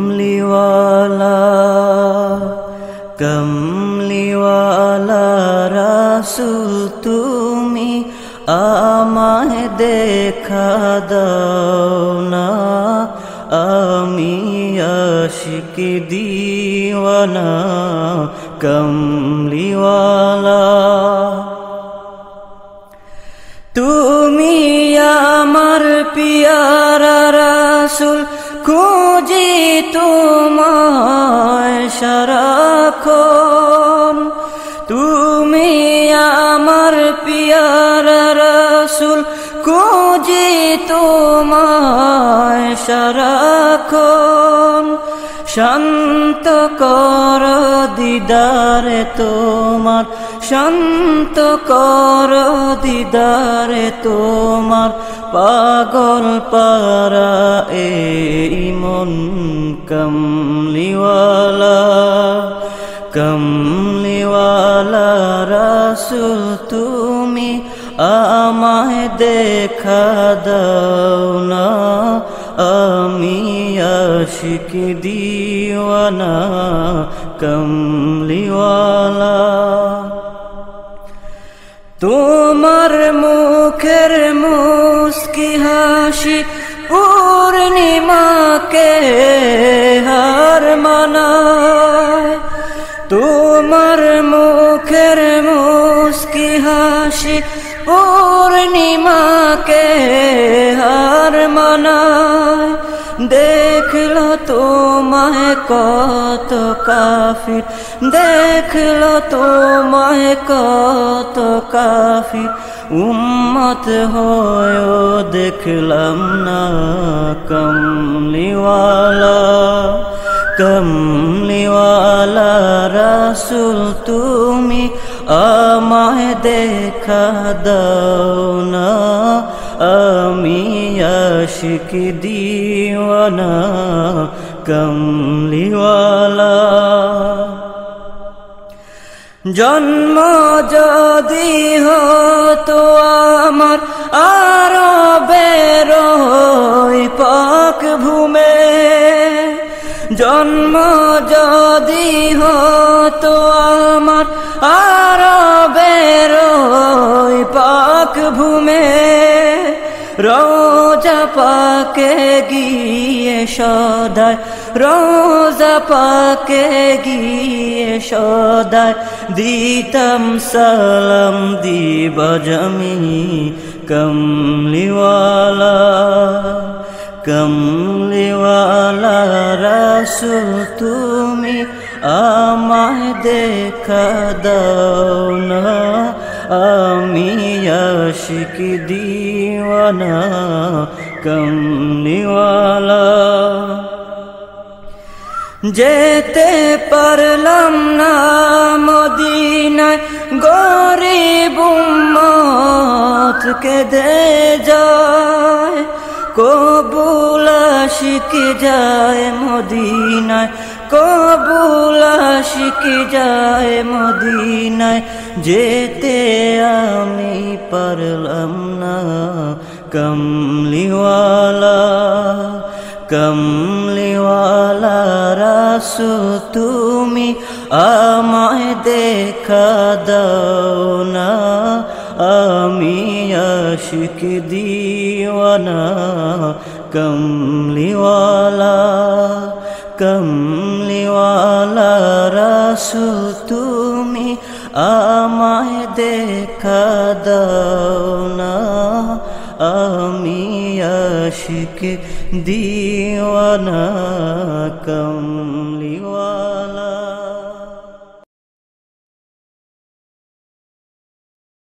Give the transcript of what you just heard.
কমলিওয়ালা কমলিওয়ালা রাসূল তুমি আমায় দেখা দাও না, আমি আশিক দিওয়ানা। কমলিওয়ালা তুমি আমার পিয়ারা রাসূল, খুঁজি তোমায় সারাক্ষণ। তুমি আমার পিয়ারা রাসূল, খুঁজি তোমায় সারাক্ষণ। শান্ত কর দিদারে তোমার, শান্ত কর দিদারে তোমার, পাগল পারা এই মন। কমলিওয়ালা কমলিওয়ালা রাসূল তুমি আমায় দেখা দাও না, আমি আশিক দিওয়ানা। কমলিওয়ালা তোমার মুখের মুস্কি হাসি পূর্ণিমাকে হার মানায়। তোমার মুখের মুস্কি হাসি পূর্ণিমাকে হার মানায়। দেখলো তোমায় কত কাফির, দেখলো তোমায় কত কাফির, উম্মত হয়েও দেখলাম না। কমলিওয়ালা কমলিওয়ালা রাসূল তুমি আমায় দেখা দাও না, আমি আশিক দিওয়ানা। কমলিওয়ালা জন্ম যদি হতো আমার আরবের ওই পাক ভূমে, জন্ম যদি হতো আমার আরবের ওই পাক ভূমে, রোজা পাকে গিয়ে সদায়, রোজা পাকে গিয়ে সদায় দিতাম সালাম দিবা জমি। কমলিওয়ালা কমলিওয়ালা রাসূল তুমি আমায় দেখা দাও না, আমি আশিক দিওয়ানা। কমলিওয়ালা যেতে পারলাম না মদিনায়, গরিব উম্মত কেঁদে যায়। কবুল আশিক যায় মদিনায়, কবুল আশিক যায় মদিনায়, যেতে আমি পারলাম না। কমলিওয়ালা কমলিওয়ালা রাসূল তুমি আমায় দেখা দাও না, আমি আশিক দিওয়ানা। কমলিওয়ালা কমলিওয়ালা রাসূল তুমি আমায় দেখা দাও না, আমি আশিক দিওয়ানা। কমলিওয়ালা